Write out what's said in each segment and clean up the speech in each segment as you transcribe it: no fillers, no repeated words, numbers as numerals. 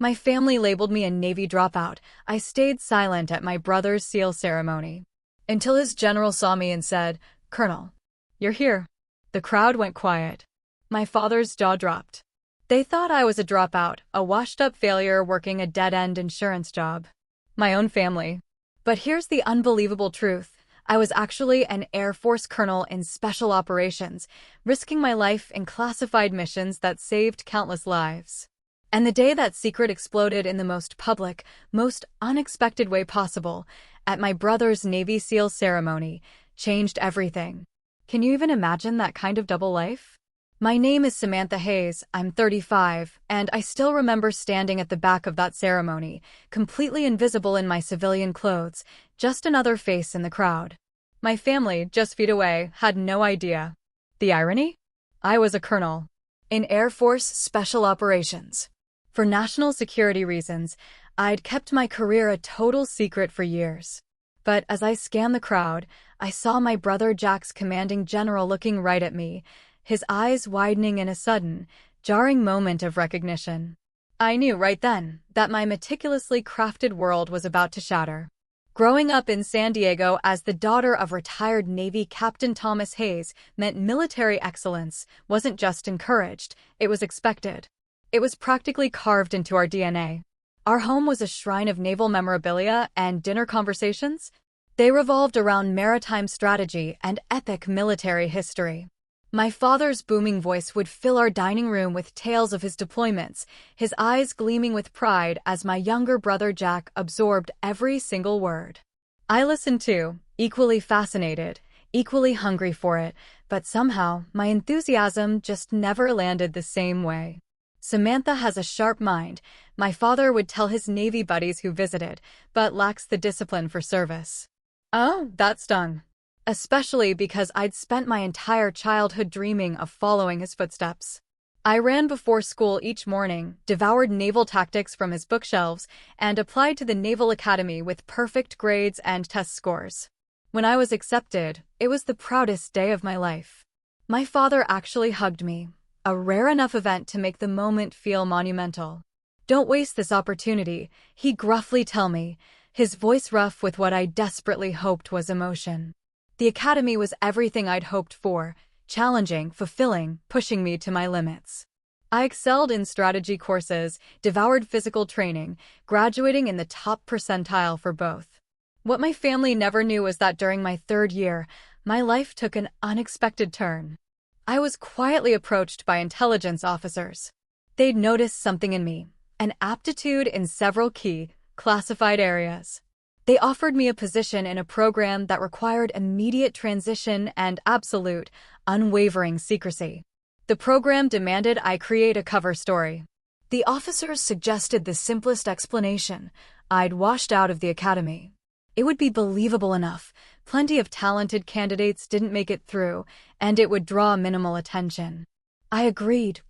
My family labeled me a Navy dropout. I stayed silent at my brother's SEAL ceremony. Until his general saw me and said, "Colonel, you're here." The crowd went quiet. My father's jaw dropped. They thought I was a dropout, a washed-up failure working a dead-end insurance job. My own family. But here's the unbelievable truth. I was actually an Air Force colonel in special operations, risking my life in classified missions that saved countless lives. And the day that secret exploded in the most public, most unexpected way possible, at my brother's Navy SEAL ceremony, changed everything. Can you even imagine that kind of double life? My name is Samantha Hayes, I'm 35, and I still remember standing at the back of that ceremony, completely invisible in my civilian clothes, just another face in the crowd. My family, just feet away, had no idea. The irony? I was a colonel. In Air Force Special Operations. For national security reasons, I'd kept my career a total secret for years. But as I scanned the crowd, I saw my brother Jack's commanding general looking right at me, his eyes widening in a sudden, jarring moment of recognition. I knew right then that my meticulously crafted world was about to shatter. Growing up in San Diego as the daughter of retired Navy Captain Thomas Hayes meant military excellence wasn't just encouraged, it was expected. It was practically carved into our DNA. Our home was a shrine of naval memorabilia and dinner conversations. They revolved around maritime strategy and epic military history. My father's booming voice would fill our dining room with tales of his deployments, his eyes gleaming with pride as my younger brother Jack absorbed every single word. I listened too, equally fascinated, equally hungry for it, but somehow my enthusiasm just never landed the same way. Samantha has a sharp mind, my father would tell his Navy buddies who visited, but lacks the discipline for service. Oh, that stung. Especially because I'd spent my entire childhood dreaming of following his footsteps. I ran before school each morning, devoured naval tactics from his bookshelves, and applied to the Naval Academy with perfect grades and test scores. When I was accepted, it was the proudest day of my life. My father actually hugged me, a rare enough event to make the moment feel monumental. "Don't waste this opportunity," he'd gruffly tell me, his voice rough with what I desperately hoped was emotion. The academy was everything I'd hoped for, challenging, fulfilling, pushing me to my limits. I excelled in strategy courses, devoured physical training, graduating in the top percentile for both. What my family never knew was that during my third year, my life took an unexpected turn. I was quietly approached by intelligence officers. They'd noticed something in me, an aptitude in several key, classified areas. They offered me a position in a program that required immediate transition and absolute, unwavering secrecy. The program demanded I create a cover story. The officers suggested the simplest explanation: I'd washed out of the academy. It would be believable enough, plenty of talented candidates didn't make it through, and it would draw minimal attention. I agreed,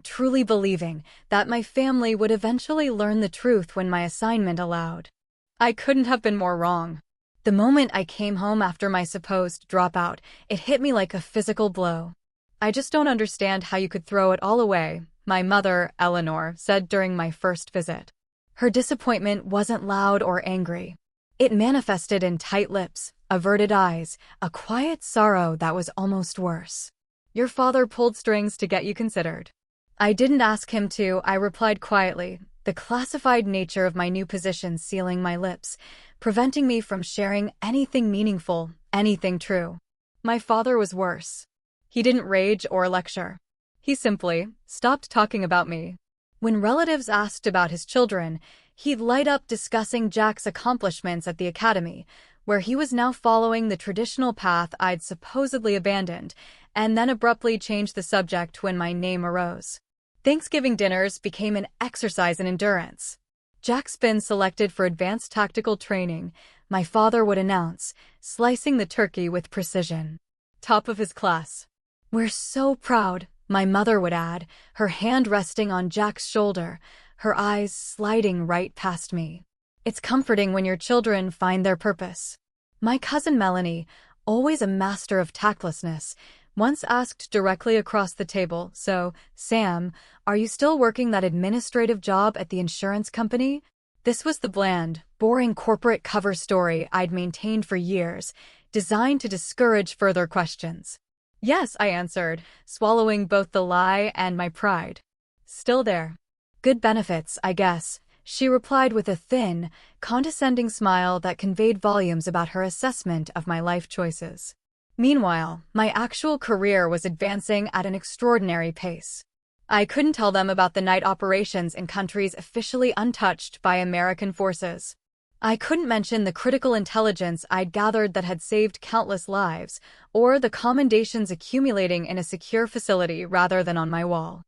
truly believing, that my family would eventually learn the truth when my assignment allowed. I couldn't have been more wrong. The moment I came home after my supposed dropout, it hit me like a physical blow. "I just don't understand how you could throw it all away," my mother, Eleanor, said during my first visit. Her disappointment wasn't loud or angry. It manifested in tight lips, averted eyes, a quiet sorrow that was almost worse. "Your father pulled strings to get you considered." "I didn't ask him to," I replied quietly, the classified nature of my new position sealing my lips, preventing me from sharing anything meaningful, anything true. My father was worse. He didn't rage or lecture. He simply stopped talking about me. When relatives asked about his children, he'd light up discussing Jack's accomplishments at the academy, where he was now following the traditional path I'd supposedly abandoned, and then abruptly change the subject when my name arose. Thanksgiving dinners became an exercise in endurance. "Jack's been selected for advanced tactical training," my father would announce, slicing the turkey with precision. "Top of his class." "We're so proud," my mother would add, her hand resting on Jack's shoulder, her eyes sliding right past me. "It's comforting when your children find their purpose." My cousin Melanie, always a master of tactlessness, Once asked directly across the table, "So, Sam, are you still working that administrative job at the insurance company?" This was the bland, boring corporate cover story I'd maintained for years, designed to discourage further questions. "Yes," I answered, swallowing both the lie and my pride. "Still there. Good benefits, I guess," she replied with a thin, condescending smile that conveyed volumes about her assessment of my life choices. Meanwhile, my actual career was advancing at an extraordinary pace. I couldn't tell them about the night operations in countries officially untouched by American forces. I couldn't mention the critical intelligence I'd gathered that had saved countless lives, or the commendations accumulating in a secure facility rather than on my wall.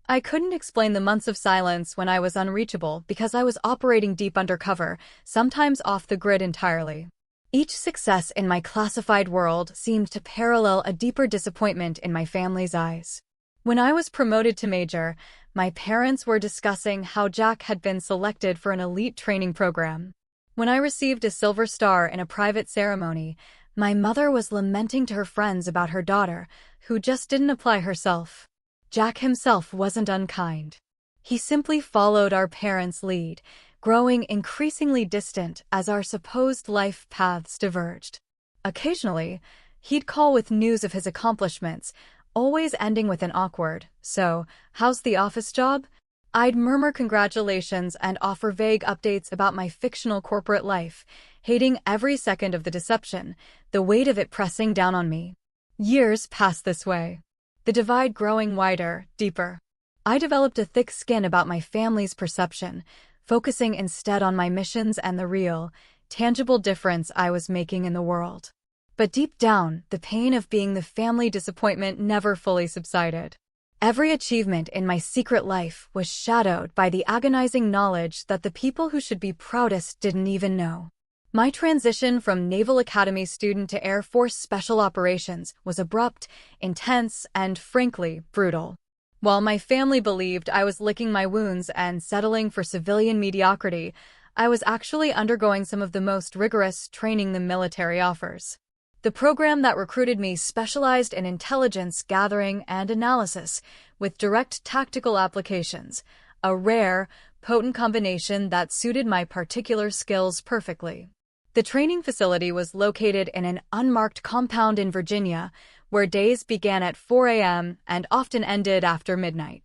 I couldn't explain the months of silence when I was unreachable because I was operating deep undercover, sometimes off the grid entirely. Each success in my classified world seemed to parallel a deeper disappointment in my family's eyes. When I was promoted to major, my parents were discussing how Jack had been selected for an elite training program. When I received a silver star in a private ceremony, my mother was lamenting to her friends about her daughter, who just didn't apply herself. Jack himself wasn't unkind. He simply followed our parents' lead, growing increasingly distant as our supposed life paths diverged. Occasionally, he'd call with news of his accomplishments, always ending with an awkward, "So, how's the office job?" I'd murmur congratulations and offer vague updates about my fictional corporate life, hating every second of the deception, the weight of it pressing down on me. Years passed this way, the divide growing wider, deeper. I developed a thick skin about my family's perception, focusing instead on my missions and the real, tangible difference I was making in the world. But deep down, the pain of being the family disappointment never fully subsided. Every achievement in my secret life was shadowed by the agonizing knowledge that the people who should be proudest didn't even know. My transition from Naval Academy student to Air Force Special Operations was abrupt, intense, and frankly, brutal. While my family believed I was licking my wounds and settling for civilian mediocrity, I was actually undergoing some of the most rigorous training the military offers. The program that recruited me specialized in intelligence gathering and analysis, with direct tactical applications, a rare, potent combination that suited my particular skills perfectly. The training facility was located in an unmarked compound in Virginia, where days began at 4 a.m. and often ended after midnight.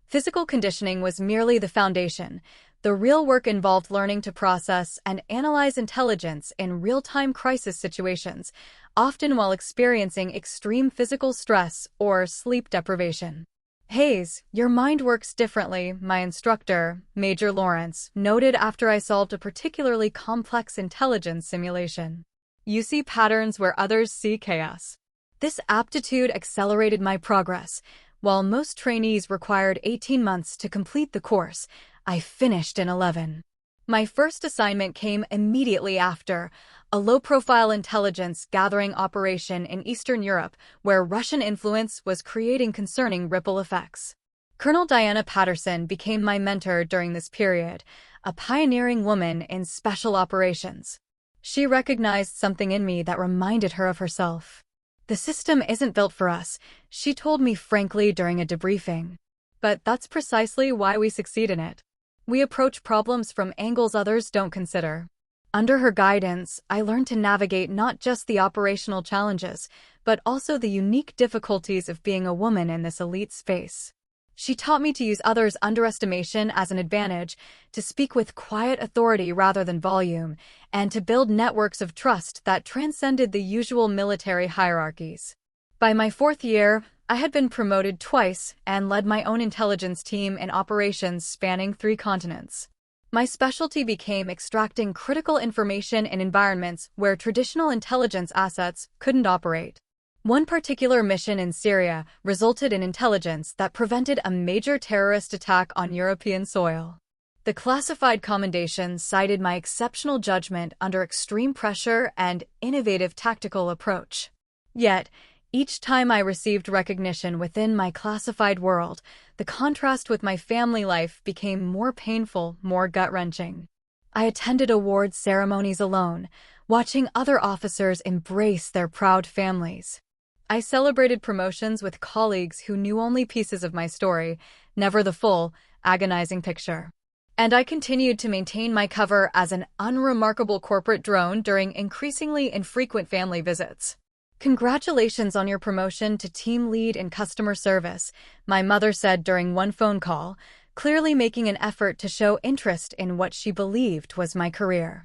Physical conditioning was merely the foundation. The real work involved learning to process and analyze intelligence in real-time crisis situations, often while experiencing extreme physical stress or sleep deprivation. "Hayes, your mind works differently," my instructor, Major Lawrence, noted after I solved a particularly complex intelligence simulation. "You see patterns where others see chaos." This aptitude accelerated my progress. While most trainees required 18 months to complete the course, I finished in 11. My first assignment came immediately after, a low-profile intelligence gathering operation in Eastern Europe where Russian influence was creating concerning ripple effects. Colonel Diana Patterson became my mentor during this period, a pioneering woman in special operations. She recognized something in me that reminded her of herself. "The system isn't built for us," she told me frankly during a debriefing. "But that's precisely why we succeed in it. We approach problems from angles others don't consider." Under her guidance, I learned to navigate not just the operational challenges, but also the unique difficulties of being a woman in this elite space. She taught me to use others' underestimation as an advantage, to speak with quiet authority rather than volume, and to build networks of trust that transcended the usual military hierarchies. By my 4th year, I had been promoted twice and led my own intelligence team in operations spanning 3 continents. My specialty became extracting critical information in environments where traditional intelligence assets couldn't operate. One particular mission in Syria resulted in intelligence that prevented a major terrorist attack on European soil. The classified commendation cited my exceptional judgment under extreme pressure and innovative tactical approach. Yet, each time I received recognition within my classified world, the contrast with my family life became more painful, more gut-wrenching. I attended awards ceremonies alone, watching other officers embrace their proud families. I celebrated promotions with colleagues who knew only pieces of my story, never the full, agonizing picture. And I continued to maintain my cover as an unremarkable corporate drone during increasingly infrequent family visits. "Congratulations on your promotion to team lead in customer service," my mother said during one phone call, clearly making an effort to show interest in what she believed was my career.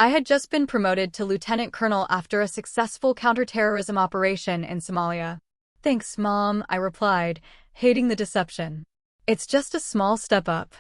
I had just been promoted to lieutenant colonel after a successful counterterrorism operation in Somalia. "Thanks, Mom," I replied, hating the deception. "It's just a small step up."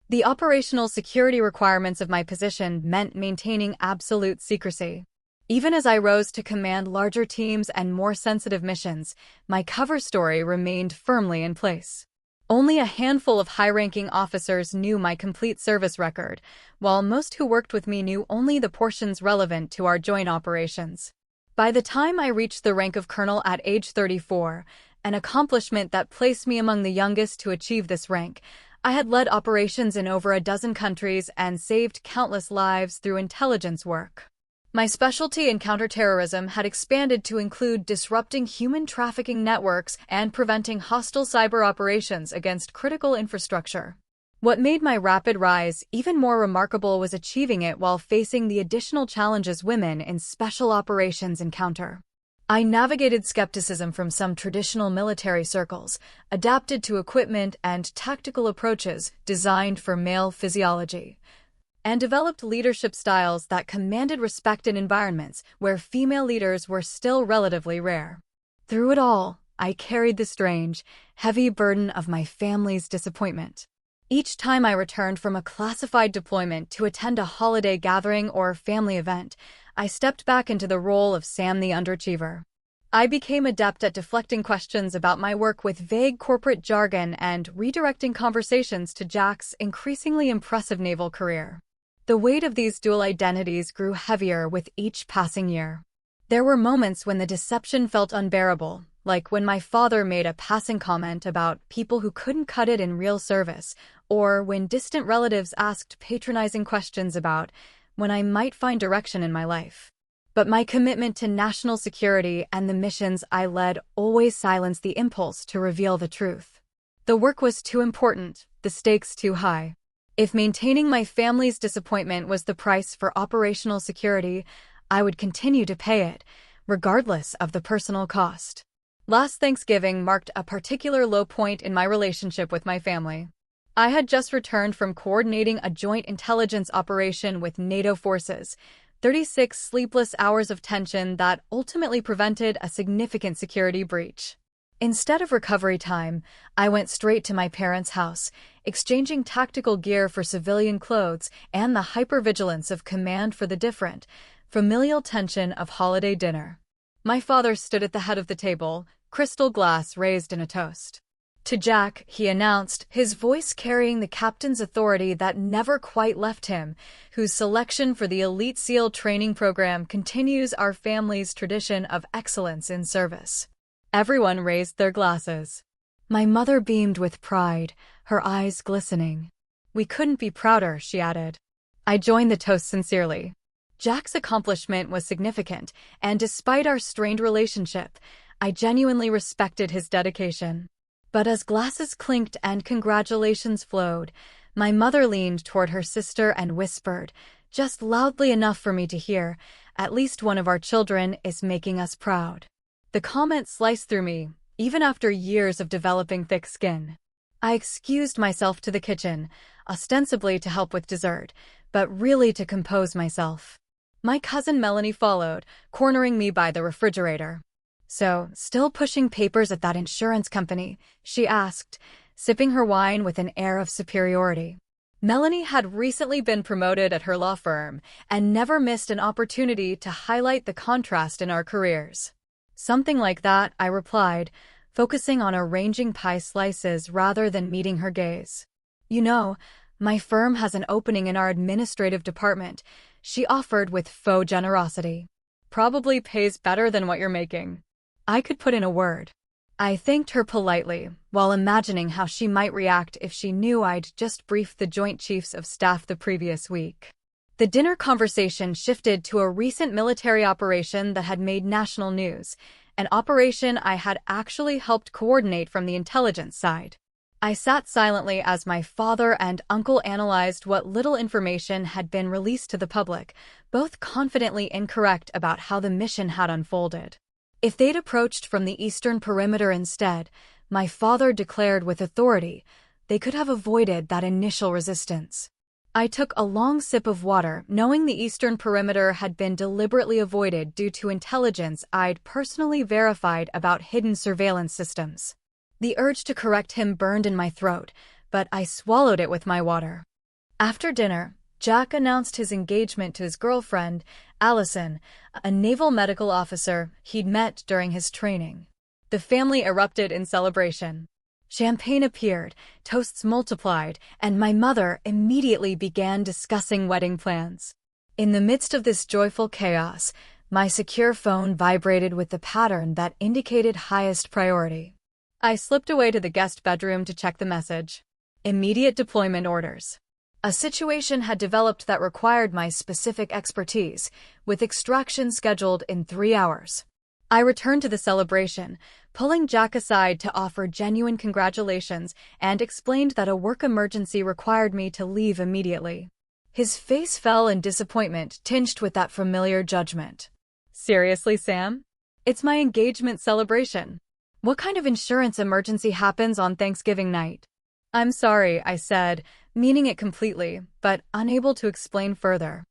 The operational security requirements of my position meant maintaining absolute secrecy. Even as I rose to command larger teams and more sensitive missions, my cover story remained firmly in place. Only a handful of high-ranking officers knew my complete service record, while most who worked with me knew only the portions relevant to our joint operations. By the time I reached the rank of colonel at age 34, an accomplishment that placed me among the youngest to achieve this rank, I had led operations in over a dozen countries and saved countless lives through intelligence work. My specialty in counterterrorism had expanded to include disrupting human trafficking networks and preventing hostile cyber operations against critical infrastructure. What made my rapid rise even more remarkable was achieving it while facing the additional challenges women in special operations encounter. I navigated skepticism from some traditional military circles, adapted to equipment and tactical approaches designed for male physiology, and developed leadership styles that commanded respect in environments where female leaders were still relatively rare. Through it all, I carried the strange, heavy burden of my family's disappointment. Each time I returned from a classified deployment to attend a holiday gathering or family event, I stepped back into the role of Sam the underachiever. I became adept at deflecting questions about my work with vague corporate jargon and redirecting conversations to Jack's increasingly impressive naval career. The weight of these dual identities grew heavier with each passing year. There were moments when the deception felt unbearable, like when my father made a passing comment about people who couldn't cut it in real service, or when distant relatives asked patronizing questions about when I might find direction in my life. But my commitment to national security and the missions I led always silenced the impulse to reveal the truth. The work was too important, the stakes too high. If maintaining my family's disappointment was the price for operational security, I would continue to pay it, regardless of the personal cost. Last Thanksgiving marked a particular low point in my relationship with my family. I had just returned from coordinating a joint intelligence operation with NATO forces, 36 sleepless hours of tension that ultimately prevented a significant security breach. Instead of recovery time, I went straight to my parents' house, exchanging tactical gear for civilian clothes and the hypervigilance of command for the different, familial tension of holiday dinner. My father stood at the head of the table, crystal glass raised in a toast. "To Jack," he announced, his voice carrying the captain's authority that never quite left him, whose selection for the Elite SEAL training program continues our family's tradition of excellence in service. Everyone raised their glasses. My mother beamed with pride, her eyes glistening. "We couldn't be prouder," she added. I joined the toast sincerely. Jack's accomplishment was significant, and despite our strained relationship, I genuinely respected his dedication. But as glasses clinked and congratulations flowed, my mother leaned toward her sister and whispered, just loudly enough for me to hear, "At least one of our children is making us proud." The comment sliced through me, even after years of developing thick skin. I excused myself to the kitchen, ostensibly to help with dessert, but really to compose myself. My cousin Melanie followed, cornering me by the refrigerator. "So, still pushing papers at that insurance company?" she asked, sipping her wine with an air of superiority. Melanie had recently been promoted at her law firm and never missed an opportunity to highlight the contrast in our careers. "Something like that," I replied, focusing on arranging pie slices rather than meeting her gaze. "You know, my firm has an opening in our administrative department," she offered with faux generosity. "Probably pays better than what you're making." I could put in a word. I thanked her politely, while imagining how she might react if she knew I'd just briefed the Joint Chiefs of Staff the previous week. The dinner conversation shifted to a recent military operation that had made national news, an operation I had actually helped coordinate from the intelligence side. I sat silently as my father and uncle analyzed what little information had been released to the public, both confidently incorrect about how the mission had unfolded. If they'd approached from the eastern perimeter instead, my father declared with authority, they could have avoided that initial resistance. I took a long sip of water, knowing the eastern perimeter had been deliberately avoided due to intelligence I'd personally verified about hidden surveillance systems. The urge to correct him burned in my throat, but I swallowed it with my water. After dinner, Jack announced his engagement to his girlfriend, Allison, a naval medical officer he'd met during his training. The family erupted in celebration. Champagne appeared, toasts multiplied, and my mother immediately began discussing wedding plans. In the midst of this joyful chaos, my secure phone vibrated with the pattern that indicated highest priority. I slipped away to the guest bedroom to check the message. Immediate deployment orders. A situation had developed that required my specific expertise, with extraction scheduled in 3 hours. I returned to the celebration, pulling Jack aside to offer genuine congratulations and explained that a work emergency required me to leave immediately. His face fell in disappointment, tinged with that familiar judgment. Seriously, Sam? It's my engagement celebration. What kind of insurance emergency happens on Thanksgiving night? I'm sorry, I said, meaning it completely, but unable to explain further.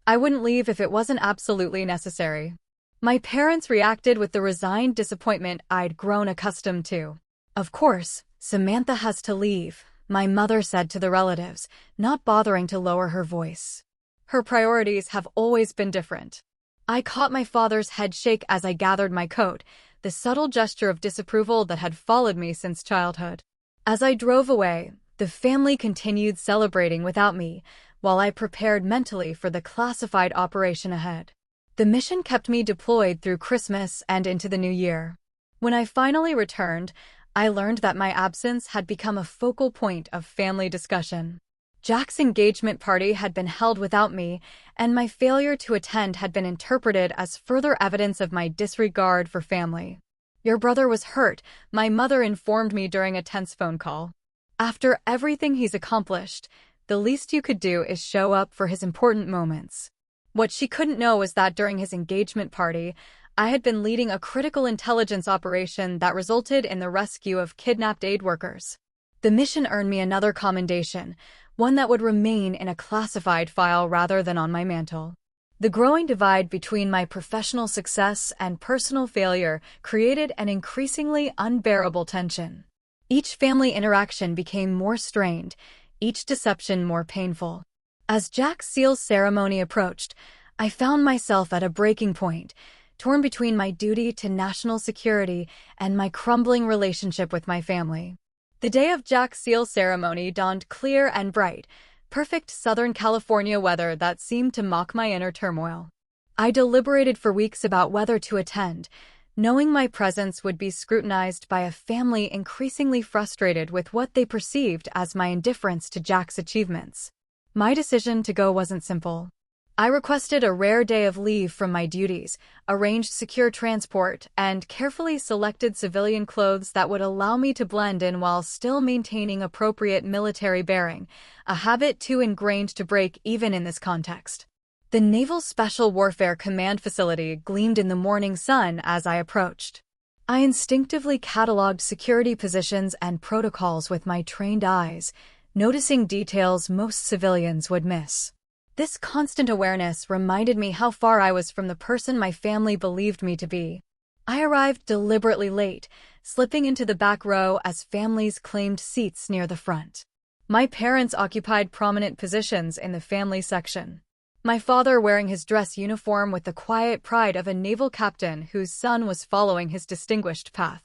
I wouldn't leave if it wasn't absolutely necessary. My parents reacted with the resigned disappointment I'd grown accustomed to. Of course, Samantha has to leave, my mother said to the relatives, not bothering to lower her voice. Her priorities have always been different. I caught my father's head shake as I gathered my coat, the subtle gesture of disapproval that had followed me since childhood. As I drove away, the family continued celebrating without me, while I prepared mentally for the classified operation ahead. The mission kept me deployed through Christmas and into the new year. When I finally returned, I learned that my absence had become a focal point of family discussion. Jack's engagement party had been held without me, and my failure to attend had been interpreted as further evidence of my disregard for family. Your brother was hurt, my mother informed me during a tense phone call. After everything he's accomplished, the least you could do is show up for his important moments. What she couldn't know was that during his engagement party, I had been leading a critical intelligence operation that resulted in the rescue of kidnapped aid workers. The mission earned me another commendation, one that would remain in a classified file rather than on my mantle. The growing divide between my professional success and personal failure created an increasingly unbearable tension. Each family interaction became more strained, each deception more painful. As Jack's seal ceremony approached, I found myself at a breaking point, torn between my duty to national security and my crumbling relationship with my family. The day of Jack's seal ceremony dawned clear and bright, perfect Southern California weather that seemed to mock my inner turmoil. I deliberated for weeks about whether to attend, knowing my presence would be scrutinized by a family increasingly frustrated with what they perceived as my indifference to Jack's achievements. My decision to go wasn't simple. I requested a rare day of leave from my duties, arranged secure transport, and carefully selected civilian clothes that would allow me to blend in while still maintaining appropriate military bearing, a habit too ingrained to break even in this context. The Naval Special Warfare Command facility gleamed in the morning sun as I approached. I instinctively cataloged security positions and protocols with my trained eyes, noticing details most civilians would miss. This constant awareness reminded me how far I was from the person my family believed me to be. I arrived deliberately late, slipping into the back row as families claimed seats near the front. My parents occupied prominent positions in the family section. My father wearing his dress uniform with the quiet pride of a naval captain whose son was following his distinguished path.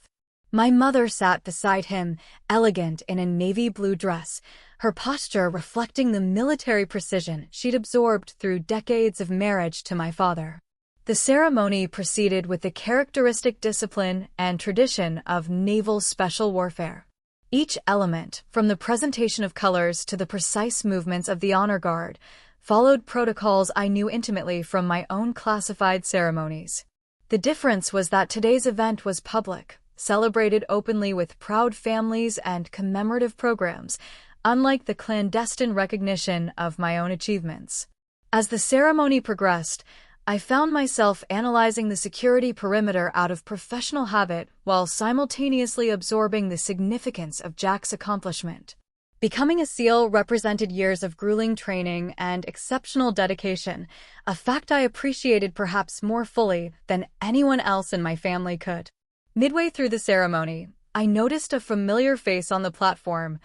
My mother sat beside him, elegant in a navy blue dress, her posture reflecting the military precision she'd absorbed through decades of marriage to my father. The ceremony proceeded with the characteristic discipline and tradition of naval special warfare. Each element, from the presentation of colors to the precise movements of the honor guard, followed protocols I knew intimately from my own classified ceremonies. The difference was that today's event was public, celebrated openly with proud families and commemorative programs, unlike the clandestine recognition of my own achievements. As the ceremony progressed, I found myself analyzing the security perimeter out of professional habit while simultaneously absorbing the significance of Jack's accomplishment. Becoming a SEAL represented years of grueling training and exceptional dedication, a fact I appreciated perhaps more fully than anyone else in my family could. Midway through the ceremony, I noticed a familiar face on the platform,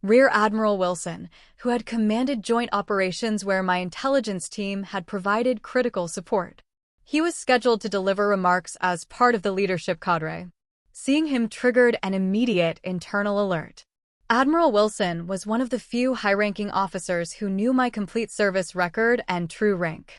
Rear Admiral Wilson, who had commanded joint operations where my intelligence team had provided critical support. He was scheduled to deliver remarks as part of the leadership cadre. Seeing him triggered an immediate internal alert. Admiral Wilson was one of the few high-ranking officers who knew my complete service record and true rank.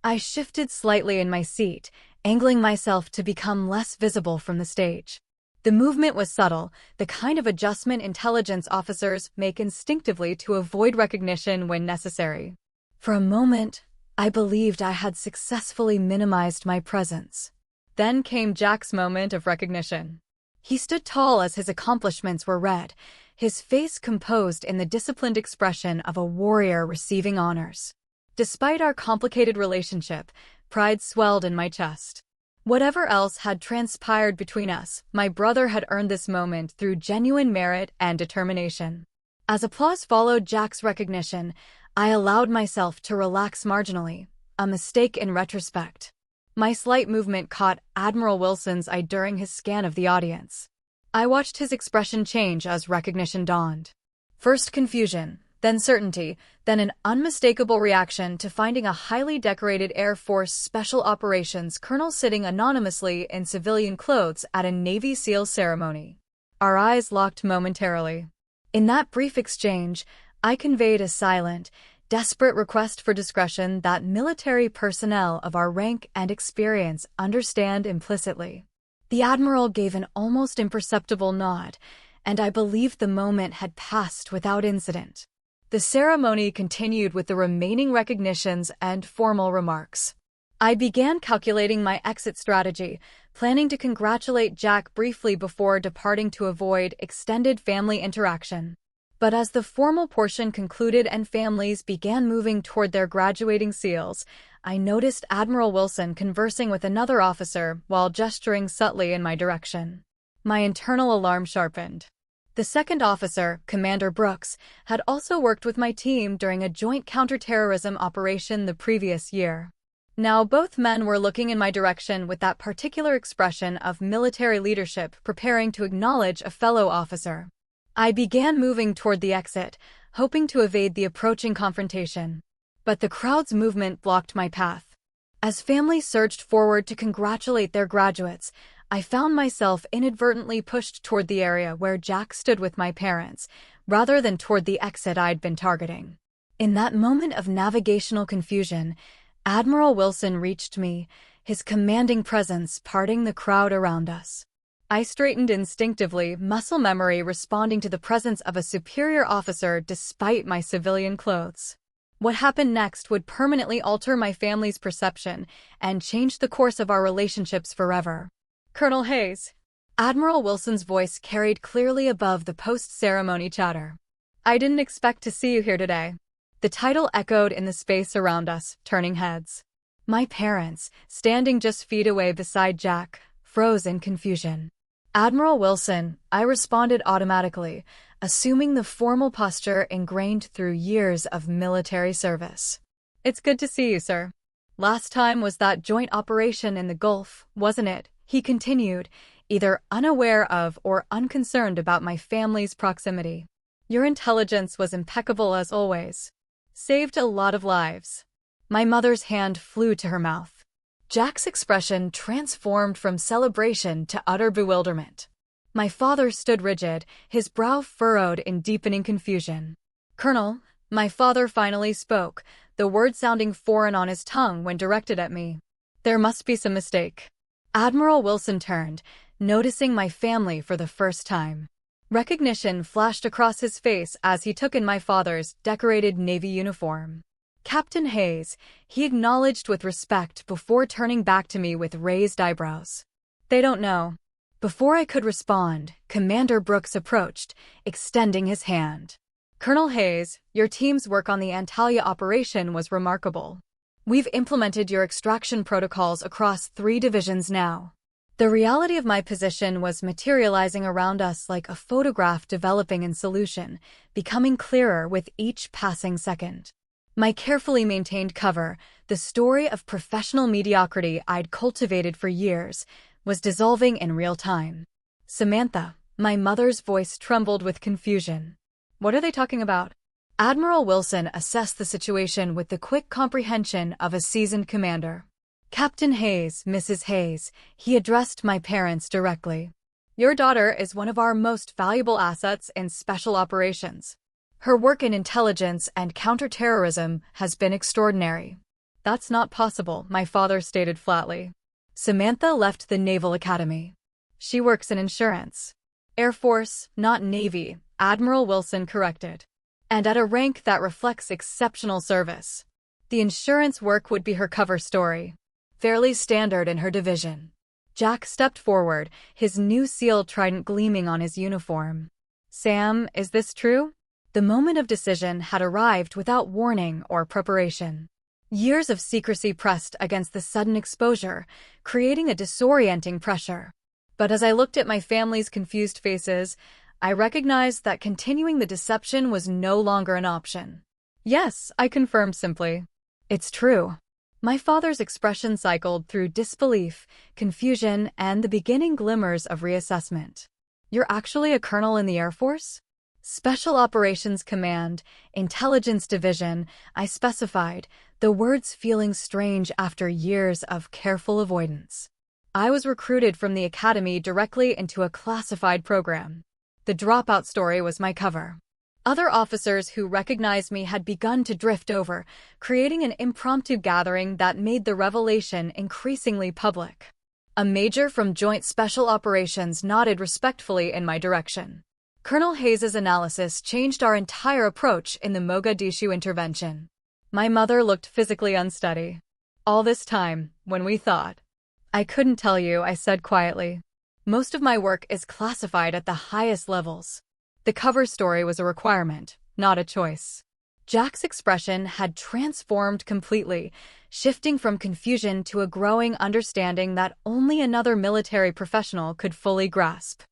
I shifted slightly in my seat, angling myself to become less visible from the stage. The movement was subtle, the kind of adjustment intelligence officers make instinctively to avoid recognition when necessary. For a moment, I believed I had successfully minimized my presence. Then came Jack's moment of recognition. He stood tall as his accomplishments were read, his face composed in the disciplined expression of a warrior receiving honors. Despite our complicated relationship, pride swelled in my chest. Whatever else had transpired between us, my brother had earned this moment through genuine merit and determination. As applause followed Jack's recognition, I allowed myself to relax marginally, a mistake in retrospect. My slight movement caught Admiral Wilson's eye during his scan of the audience. I watched his expression change as recognition dawned. First confusion, then certainty, then an unmistakable reaction to finding a highly decorated Air Force Special Operations colonel sitting anonymously in civilian clothes at a Navy SEAL ceremony. Our eyes locked momentarily. In that brief exchange, I conveyed a silent, desperate request for discretion that military personnel of our rank and experience understand implicitly. The Admiral gave an almost imperceptible nod, and I believed the moment had passed without incident. The ceremony continued with the remaining recognitions and formal remarks. I began calculating my exit strategy, planning to congratulate Jack briefly before departing to avoid extended family interaction. But as the formal portion concluded and families began moving toward their graduating SEALs, I noticed Admiral Wilson conversing with another officer while gesturing subtly in my direction. My internal alarm sharpened. The second officer, Commander Brooks, had also worked with my team during a joint counterterrorism operation the previous year. Now both men were looking in my direction with that particular expression of military leadership preparing to acknowledge a fellow officer. I began moving toward the exit, hoping to evade the approaching confrontation. But the crowd's movement blocked my path. As families surged forward to congratulate their graduates, I found myself inadvertently pushed toward the area where Jack stood with my parents, rather than toward the exit I'd been targeting. In that moment of navigational confusion, Admiral Wilson reached me, his commanding presence parting the crowd around us. I straightened instinctively, muscle memory responding to the presence of a superior officer despite my civilian clothes. What happened next would permanently alter my family's perception and change the course of our relationships forever. Colonel Hayes. Admiral Wilson's voice carried clearly above the post-ceremony chatter. I didn't expect to see you here today. The title echoed in the space around us, turning heads. My parents, standing just feet away beside Jack, froze in confusion. Admiral Wilson, I responded automatically, assuming the formal posture ingrained through years of military service. It's good to see you, sir. Last time was that joint operation in the Gulf, wasn't it? He continued, either unaware of or unconcerned about my family's proximity. Your intelligence was impeccable as always. Saved a lot of lives. My mother's hand flew to her mouth. Jack's expression transformed from celebration to utter bewilderment. My father stood rigid, his brow furrowed in deepening confusion. Colonel, my father finally spoke, the word sounding foreign on his tongue when directed at me. There must be some mistake. Admiral Wilson turned, noticing my family for the first time. Recognition flashed across his face as he took in my father's decorated Navy uniform. Captain Hayes, he acknowledged with respect before turning back to me with raised eyebrows. They don't know. Before I could respond, Commander Brooks approached, extending his hand. Colonel Hayes, your team's work on the Antalya operation was remarkable. We've implemented your extraction protocols across 3 divisions now. The reality of my position was materializing around us like a photograph developing in solution, becoming clearer with each passing second. My carefully maintained cover, the story of professional mediocrity I'd cultivated for years, was dissolving in real time. Samantha, my mother's voice trembled with confusion. What are they talking about? Admiral Wilson assessed the situation with the quick comprehension of a seasoned commander. Captain Hayes, Mrs. Hayes, he addressed my parents directly. Your daughter is one of our most valuable assets in special operations. Her work in intelligence and counterterrorism has been extraordinary. That's not possible, my father stated flatly. Samantha left the Naval Academy. She works in insurance. Air Force, not Navy, Admiral Wilson corrected. And at a rank that reflects exceptional service. The insurance work would be her cover story. Fairly standard in her division. Jack stepped forward, his new SEAL trident gleaming on his uniform. Sam, is this true? The moment of decision had arrived without warning or preparation. Years of secrecy pressed against the sudden exposure, creating a disorienting pressure. But as I looked at my family's confused faces, I recognized that continuing the deception was no longer an option. Yes, I confirmed simply. It's true. My father's expression cycled through disbelief, confusion, and the beginning glimmers of reassessment. You're actually a colonel in the Air Force? Special Operations Command, Intelligence Division, I specified, the words feeling strange after years of careful avoidance. I was recruited from the academy directly into a classified program. The Dropout story was my cover. Other officers who recognized me had begun to drift over, creating an impromptu gathering that made the revelation increasingly public. A major from Joint Special Operations nodded respectfully in my direction. Colonel Hayes's analysis changed our entire approach in the Mogadishu intervention. My mother looked physically unsteady. All this time, when we thought. I couldn't tell you, I said quietly. Most of my work is classified at the highest levels. The cover story was a requirement, not a choice. Jack's expression had transformed completely, shifting from confusion to a growing understanding that only another military professional could fully grasp.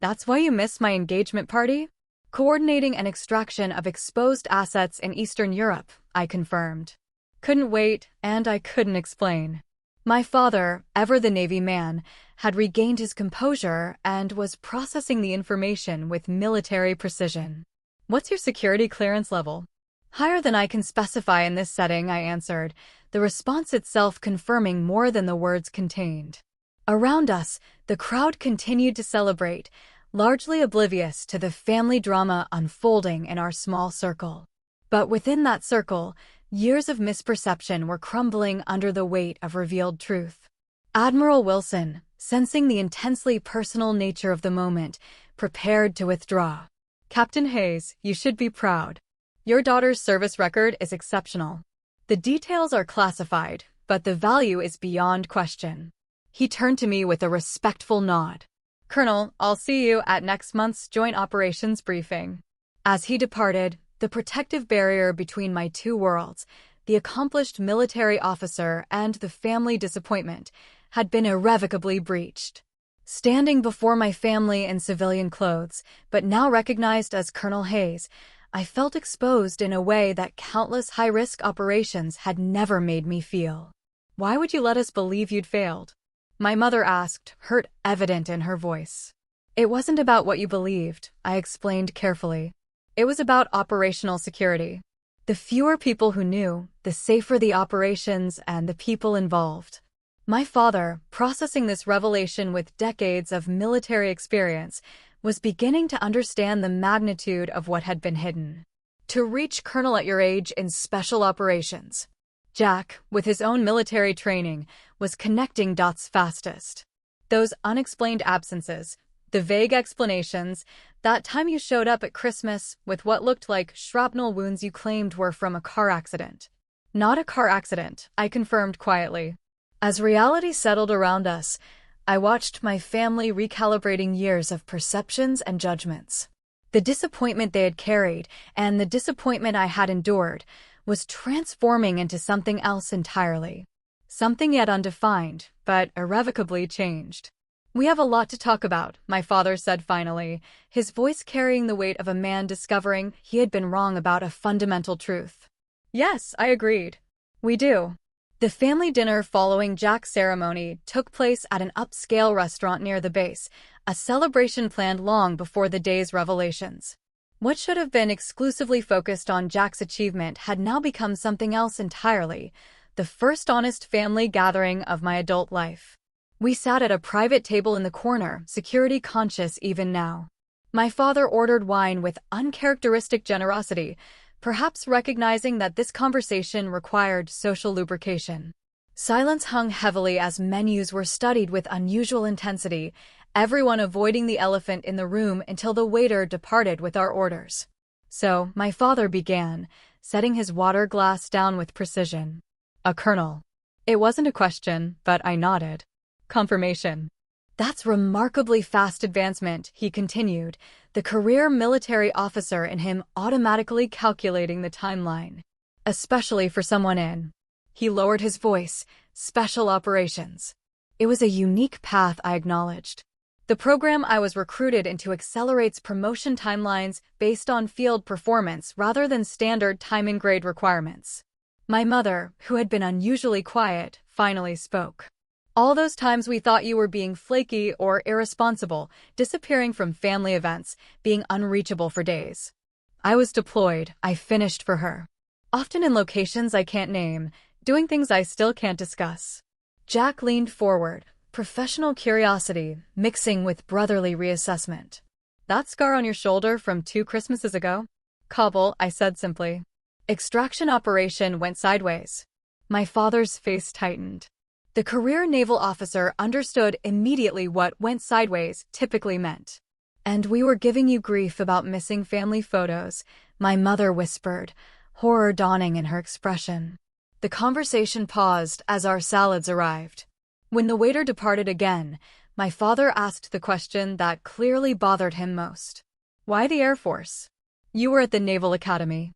That's why you missed my engagement party? Coordinating an extraction of exposed assets in Eastern Europe, I confirmed. Couldn't wait, and I couldn't explain. My father, ever the Navy man, had regained his composure and was processing the information with military precision. What's your security clearance level? Higher than I can specify in this setting, I answered, the response itself confirming more than the words contained. Around us, the crowd continued to celebrate, largely oblivious to the family drama unfolding in our small circle. But within that circle, years of misperception were crumbling under the weight of revealed truth. Admiral Wilson, sensing the intensely personal nature of the moment, prepared to withdraw. Captain Hayes, you should be proud. Your daughter's service record is exceptional. The details are classified, but the value is beyond question. He turned to me with a respectful nod. Colonel, I'll see you at next month's Joint Operations briefing. As he departed, the protective barrier between my two worlds, the accomplished military officer and the family disappointment, had been irrevocably breached. Standing before my family in civilian clothes, but now recognized as Colonel Hayes, I felt exposed in a way that countless high-risk operations had never made me feel. Why would you let us believe you'd failed? My mother asked, hurt evident in her voice. It wasn't about what you believed, I explained carefully. It was about operational security. The fewer people who knew, the safer the operations and the people involved. My father, processing this revelation with decades of military experience, was beginning to understand the magnitude of what had been hidden. To reach colonel at your age in special operations. Jack, with his own military training, was connecting dots fastest. Those unexplained absences, the vague explanations, that time you showed up at Christmas with what looked like shrapnel wounds you claimed were from a car accident. Not a car accident, I confirmed quietly. As reality settled around us, I watched my family recalibrating years of perceptions and judgments. The disappointment they had carried, and the disappointment I had endured, was transforming into something else entirely. Something yet undefined, but irrevocably changed. "We have a lot to talk about," my father said finally, his voice carrying the weight of a man discovering he had been wrong about a fundamental truth. Yes, I agreed. We do. The family dinner following Jack's ceremony took place at an upscale restaurant near the base, a celebration planned long before the day's revelations. What should have been exclusively focused on Jack's achievement had now become something else entirely, the first honest family gathering of my adult life. We sat at a private table in the corner, security conscious even now. My father ordered wine with uncharacteristic generosity, perhaps recognizing that this conversation required social lubrication. Silence hung heavily as menus were studied with unusual intensity, everyone avoiding the elephant in the room until the waiter departed with our orders. So, my father began, setting his water glass down with precision. "A colonel." It wasn't a question, but I nodded. "Confirmation." "That's remarkably fast advancement," he continued, the career military officer in him automatically calculating the timeline. "Especially for someone in," he lowered his voice, "special operations." It was a unique path, I acknowledged. The program I was recruited into accelerates promotion timelines based on field performance rather than standard time and grade requirements. My mother, who had been unusually quiet, finally spoke. "All those times we thought you were being flaky or irresponsible, disappearing from family events, being unreachable for days. I was deployed, I finished for her. Often in locations I can't name, doing things I still can't discuss." Jack leaned forward, professional curiosity mixing with brotherly reassessment. "That scar on your shoulder from 2 Christmases ago?" "Kabul," I said simply. "Extraction operation went sideways." My father's face tightened. The career naval officer understood immediately what "went sideways" typically meant. "And we were giving you grief about missing family photos," my mother whispered, horror dawning in her expression. The conversation paused as our salads arrived. When the waiter departed again, my father asked the question that clearly bothered him most. "Why the Air Force? You were at the Naval Academy."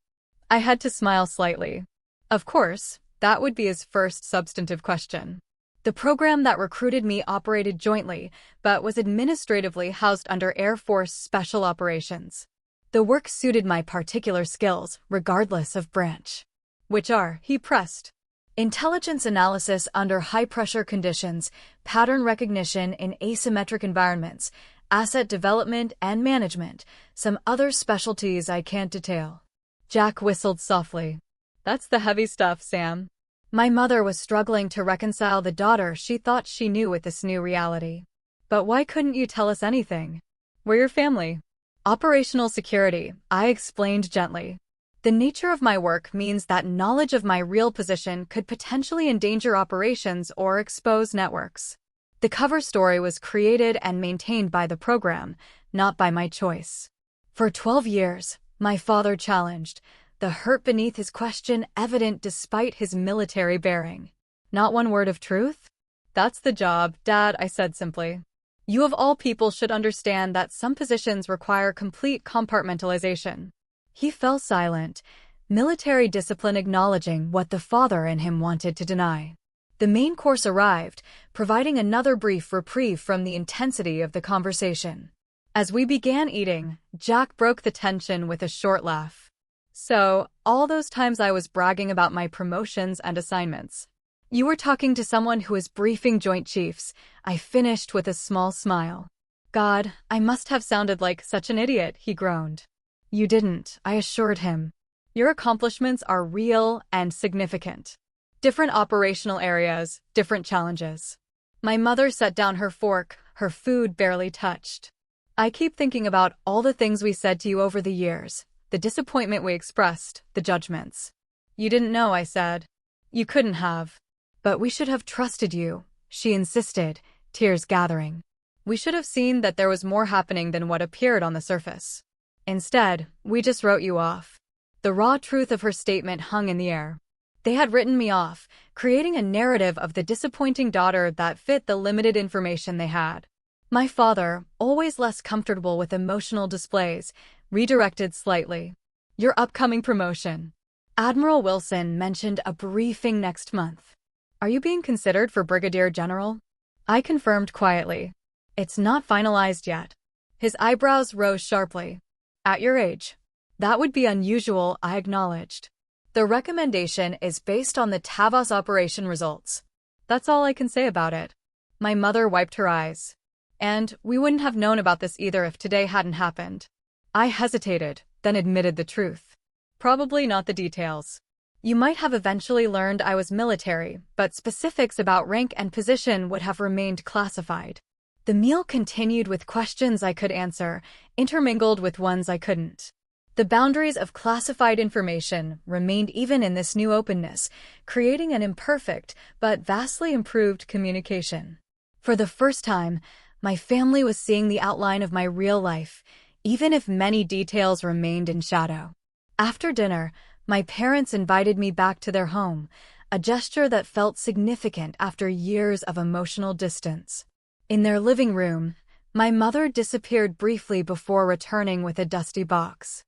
I had to smile slightly. Of course, that would be his first substantive question. The program that recruited me operated jointly, but was administratively housed under Air Force Special Operations. The work suited my particular skills, regardless of branch. "Which are," he pressed. "Intelligence analysis under high-pressure conditions, pattern recognition in asymmetric environments, asset development and management, some other specialties I can't detail." Jack whistled softly. "That's the heavy stuff, Sam." My mother was struggling to reconcile the daughter she thought she knew with this new reality. "But why couldn't you tell us anything? We're your family." "Operational security," I explained gently. "The nature of my work means that knowledge of my real position could potentially endanger operations or expose networks. The cover story was created and maintained by the program, not by my choice." "For 12 years, my father challenged, the hurt beneath his question evident despite his military bearing. "Not one word of truth?" "That's the job, Dad," I said simply. "You of all people should understand that some positions require complete compartmentalization." He fell silent, military discipline acknowledging what the father in him wanted to deny. The main course arrived, providing another brief reprieve from the intensity of the conversation. As we began eating, Jack broke the tension with a short laugh. "So, all those times I was bragging about my promotions and assignments. You were talking to someone who is briefing Joint Chiefs," I finished with a small smile. "God, I must have sounded like such an idiot," he groaned. "You didn't," I assured him. "Your accomplishments are real and significant. Different operational areas, different challenges." My mother set down her fork, her food barely touched. "I keep thinking about all the things we said to you over the years, the disappointment we expressed, the judgments." "You didn't know," I said. "You couldn't have." "But we should have trusted you," she insisted, tears gathering. "We should have seen that there was more happening than what appeared on the surface. Instead, we just wrote you off." The raw truth of her statement hung in the air. They had written me off, creating a narrative of the disappointing daughter that fit the limited information they had. My father, always less comfortable with emotional displays, redirected slightly. Your upcoming promotion. Admiral Wilson mentioned a briefing next month. Are you being considered for Brigadier General? I confirmed quietly. It's not finalized yet. His eyebrows rose sharply. At your age. That would be unusual, I acknowledged. The recommendation is based on the Tavos operation results. That's all I can say about it. My mother wiped her eyes. And we wouldn't have known about this either if today hadn't happened. I hesitated, then admitted the truth. Probably not the details. You might have eventually learned I was military, but specifics about rank and position would have remained classified. The meal continued with questions I could answer, intermingled with ones I couldn't. The boundaries of classified information remained even in this new openness, creating an imperfect but vastly improved communication. For the first time, my family was seeing the outline of my real life, even if many details remained in shadow. After dinner, my parents invited me back to their home, a gesture that felt significant after years of emotional distance. In their living room, my mother disappeared briefly before returning with a dusty box.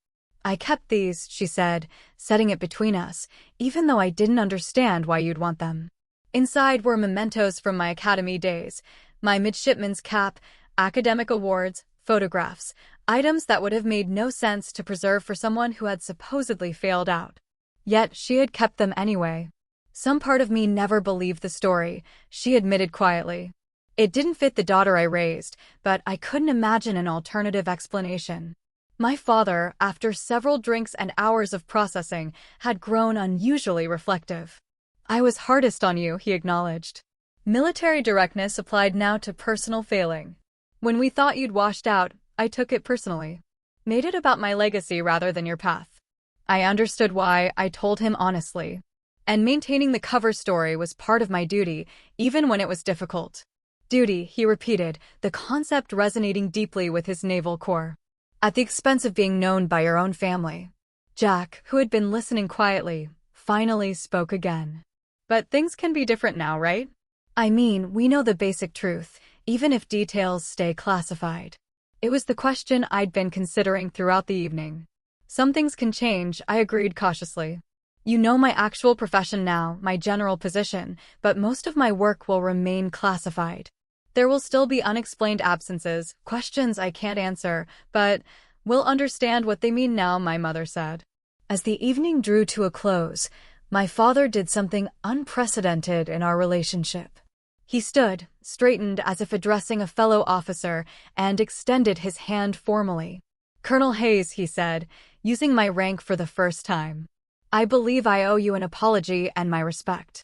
I kept these, she said, setting it between us, even though I didn't understand why you'd want them. Inside were mementos from my academy days, my midshipman's cap, academic awards, photographs, items that would have made no sense to preserve for someone who had supposedly failed out. Yet she had kept them anyway. Some part of me never believed the story, she admitted quietly. It didn't fit the daughter I raised, but I couldn't imagine an alternative explanation. My father, after several drinks and hours of processing, had grown unusually reflective. I was hardest on you, he acknowledged. Military directness applied now to personal failing. When we thought you'd washed out, I took it personally. Made it about my legacy rather than your path. I understood why, I told him honestly. And maintaining the cover story was part of my duty, even when it was difficult. Duty, he repeated, the concept resonating deeply with his naval corps. At the expense of being known by your own family. Jack, who had been listening quietly, finally spoke again. But things can be different now, right? I mean, we know the basic truth, even if details stay classified. It was the question I'd been considering throughout the evening. Some things can change, I agreed cautiously. You know my actual profession now, my general position, but most of my work will remain classified. There will still be unexplained absences, questions I can't answer, but we'll understand what they mean now, my mother said. As the evening drew to a close, my father did something unprecedented in our relationship. He stood, straightened as if addressing a fellow officer, and extended his hand formally. Colonel Hayes, he said, using my rank for the first time. I believe I owe you an apology and my respect.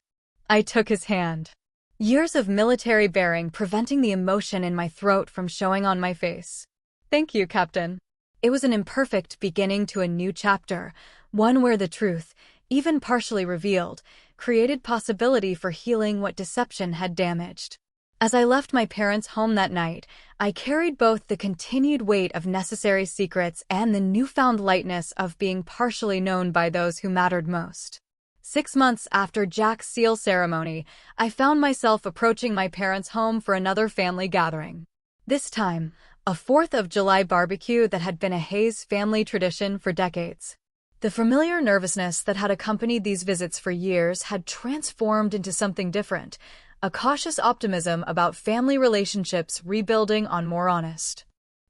I took his hand. Years of military bearing preventing the emotion in my throat from showing on my face. Thank you, Captain. It was an imperfect beginning to a new chapter, one where the truth, even partially revealed, created possibility for healing what deception had damaged. As I left my parents' home that night, I carried both the continued weight of necessary secrets and the newfound lightness of being partially known by those who mattered most. 6 months after Jack's seal ceremony, I found myself approaching my parents' home for another family gathering. This time, a 4th of July barbecue that had been a Hayes family tradition for decades. The familiar nervousness that had accompanied these visits for years had transformed into something different, a cautious optimism about family relationships rebuilding on more honest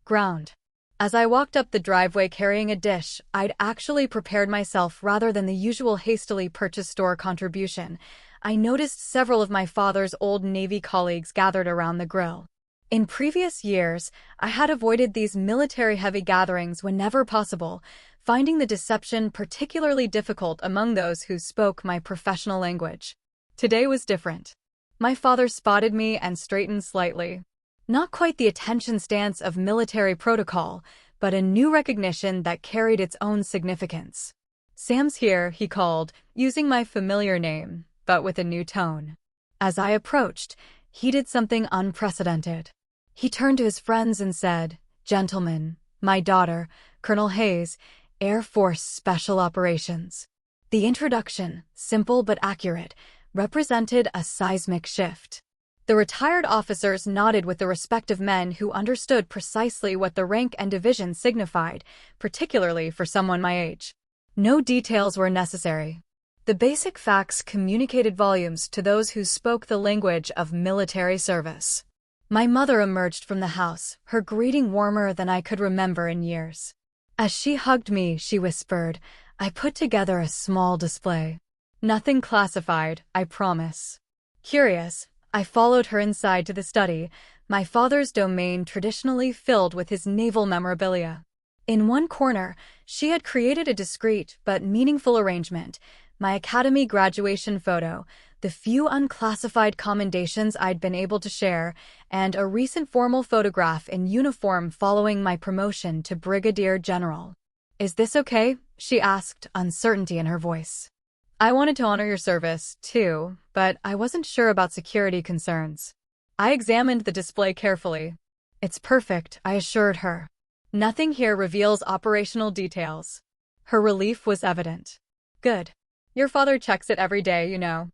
ground. As I walked up the driveway carrying a dish I'd actually prepared myself rather than the usual hastily purchased store contribution, I noticed several of my father's old Navy colleagues gathered around the grill. In previous years, I had avoided these military-heavy gatherings whenever possible, finding the deception particularly difficult among those who spoke my professional language. Today was different. My father spotted me and straightened slightly. Not quite the attention stance of military protocol, but a new recognition that carried its own significance. Sam's here, he called, using my familiar name, but with a new tone. As I approached, he did something unprecedented. He turned to his friends and said, "Gentlemen, my daughter, Colonel Hayes, Air Force Special Operations." The introduction, simple but accurate, represented a seismic shift. The retired officers nodded with the respect of men who understood precisely what the rank and division signified, particularly for someone my age. No details were necessary. The basic facts communicated volumes to those who spoke the language of military service. My mother emerged from the house, her greeting warmer than I could remember in years. As she hugged me, she whispered, "I put together a small display. Nothing classified, I promise." Curious, I followed her inside to the study, my father's domain traditionally filled with his naval memorabilia. In one corner, she had created a discreet but meaningful arrangement, my academy graduation photo, the few unclassified commendations I'd been able to share, and a recent formal photograph in uniform following my promotion to Brigadier General. "Is this okay?" she asked, uncertainty in her voice. "I wanted to honor your service, too, but I wasn't sure about security concerns." I examined the display carefully. "It's perfect," I assured her. "Nothing here reveals operational details." Her relief was evident. "Good. Your father checks it every day, you know."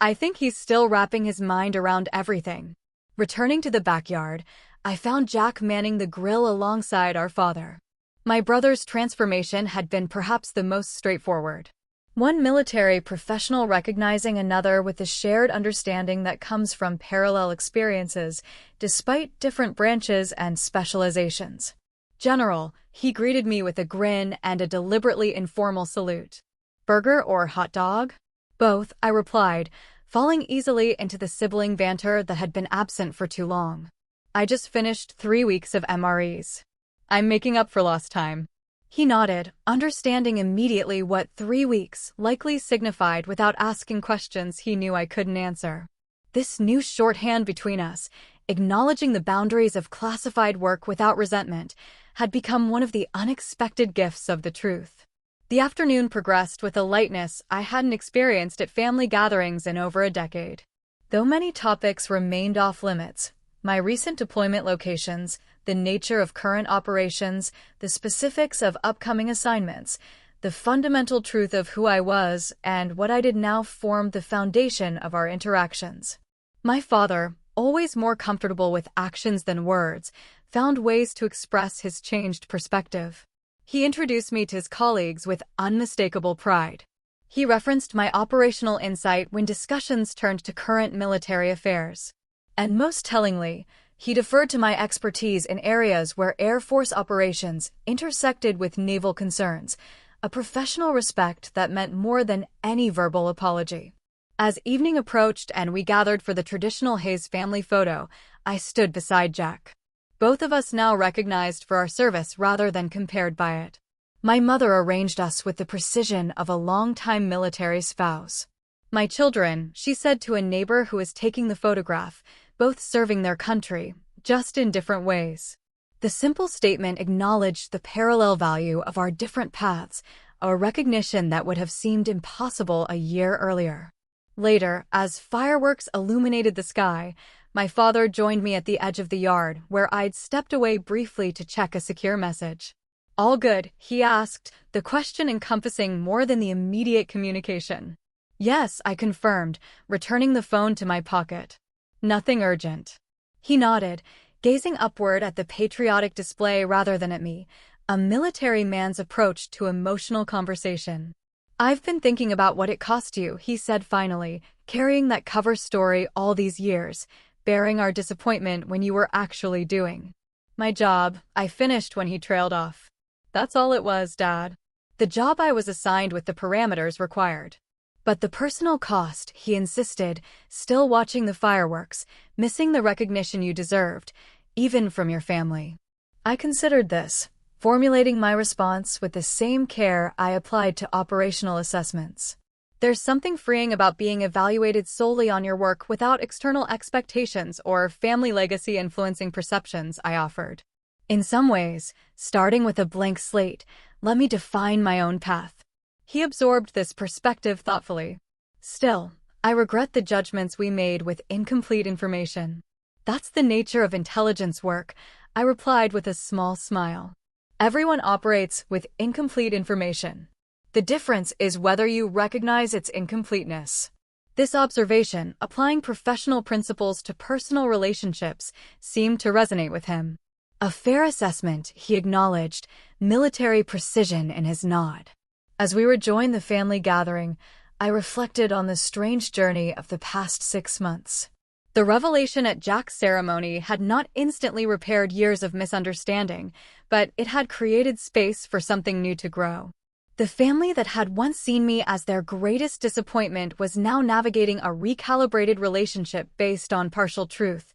I think he's still wrapping his mind around everything. Returning to the backyard, I found Jack manning the grill alongside our father. My brother's transformation had been perhaps the most straightforward. One military professional recognizing another with the shared understanding that comes from parallel experiences, despite different branches and specializations. "General," he greeted me with a grin and a deliberately informal salute. "Burger or hot dog?" "Both," I replied, falling easily into the sibling banter that had been absent for too long. "I just finished 3 weeks of MREs. I'm making up for lost time." He nodded, understanding immediately what 3 weeks likely signified without asking questions he knew I couldn't answer. This new shorthand between us, acknowledging the boundaries of classified work without resentment, had become one of the unexpected gifts of the truth. The afternoon progressed with a lightness I hadn't experienced at family gatherings in over a decade. Though many topics remained off-limits, my recent deployment locations, the nature of current operations, the specifics of upcoming assignments, the fundamental truth of who I was and what I did now formed the foundation of our interactions. My father, always more comfortable with actions than words, found ways to express his changed perspective. He introduced me to his colleagues with unmistakable pride. He referenced my operational insight when discussions turned to current military affairs. And most tellingly, he deferred to my expertise in areas where Air Force operations intersected with naval concerns, a professional respect that meant more than any verbal apology. As evening approached and we gathered for the traditional Hayes family photo, I stood beside Jack. Both of us now recognized for our service rather than compared by it. My mother arranged us with the precision of a longtime military spouse. "My children," she said to a neighbor who was taking the photograph, both serving their country, just in different ways. The simple statement acknowledged the parallel value of our different paths, a recognition that would have seemed impossible a year earlier. Later, as fireworks illuminated the sky, my father joined me at the edge of the yard, where I'd stepped away briefly to check a secure message. "All good?" he asked, the question encompassing more than the immediate communication. "Yes," I confirmed, returning the phone to my pocket. "Nothing urgent." He nodded, gazing upward at the patriotic display rather than at me, a military man's approach to emotional conversation. "I've been thinking about what it cost you," he said finally, carrying that cover story all these years, bearing our disappointment when you were actually doing my job. I finished when he trailed off. "That's all it was, Dad." The job I was assigned with the parameters required. "But the personal cost," he insisted, still watching the fireworks, "missing the recognition you deserved, even from your family." I considered this, formulating my response with the same care I applied to operational assessments. "There's something freeing about being evaluated solely on your work without external expectations or family legacy influencing perceptions," I offered. "In some ways, starting with a blank slate, let me define my own path." He absorbed this perspective thoughtfully. "Still, I regret the judgments we made with incomplete information." "That's the nature of intelligence work," I replied with a small smile. "Everyone operates with incomplete information." The difference is whether you recognize its incompleteness. This observation, applying professional principles to personal relationships, seemed to resonate with him. A fair assessment, he acknowledged, military precision in his nod. As we rejoined the family gathering, I reflected on the strange journey of the past 6 months. The revelation at Jack's ceremony had not instantly repaired years of misunderstanding, but it had created space for something new to grow. The family that had once seen me as their greatest disappointment was now navigating a recalibrated relationship based on partial truth,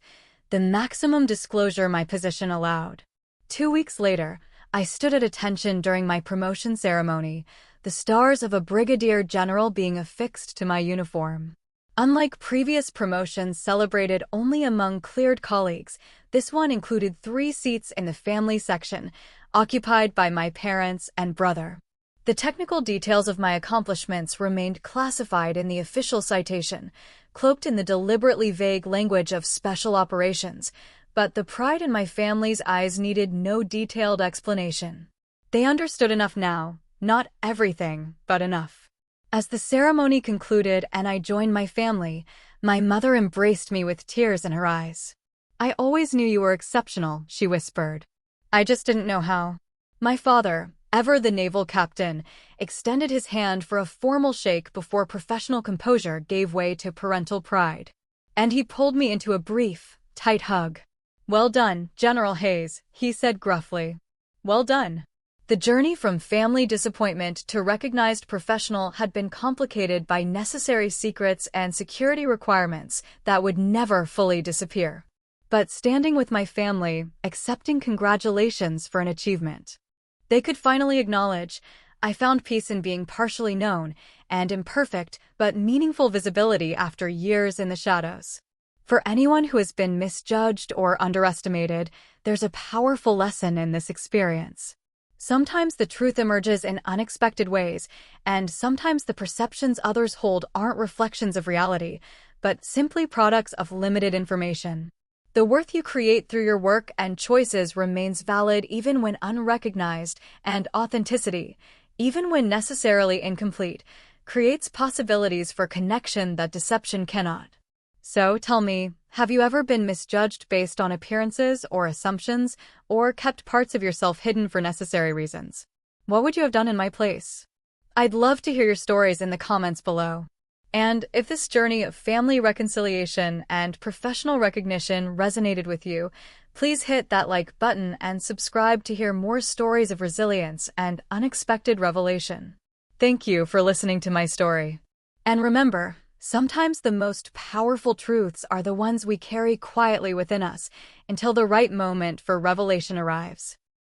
the maximum disclosure my position allowed. 2 weeks later, I stood at attention during my promotion ceremony, the stars of a brigadier general being affixed to my uniform. Unlike previous promotions celebrated only among cleared colleagues, this one included 3 seats in the family section, occupied by my parents and brother. The technical details of my accomplishments remained classified in the official citation, cloaked in the deliberately vague language of special operations, but the pride in my family's eyes needed no detailed explanation. They understood enough now, not everything, but enough. As the ceremony concluded and I joined my family, my mother embraced me with tears in her eyes. "I always knew you were exceptional," she whispered. "I just didn't know how." My father, ever the naval captain, extended his hand for a formal shake before professional composure gave way to parental pride. And he pulled me into a brief, tight hug. "Well done, General Hayes," he said gruffly. "Well done." The journey from family disappointment to recognized professional had been complicated by necessary secrets and security requirements that would never fully disappear. But standing with my family, accepting congratulations for an achievement they could finally acknowledge, I found peace in being partially known and imperfect but meaningful visibility after years in the shadows. For anyone who has been misjudged or underestimated, there's a powerful lesson in this experience. Sometimes the truth emerges in unexpected ways, and sometimes the perceptions others hold aren't reflections of reality, but simply products of limited information. The worth you create through your work and choices remains valid even when unrecognized, and authenticity, even when necessarily incomplete, creates possibilities for connection that deception cannot. So tell me, have you ever been misjudged based on appearances or assumptions, or kept parts of yourself hidden for necessary reasons? What would you have done in my place? I'd love to hear your stories in the comments below. And if this journey of family reconciliation and professional recognition resonated with you, please hit that like button and subscribe to hear more stories of resilience and unexpected revelation. Thank you for listening to my story. And remember, sometimes the most powerful truths are the ones we carry quietly within us until the right moment for revelation arrives.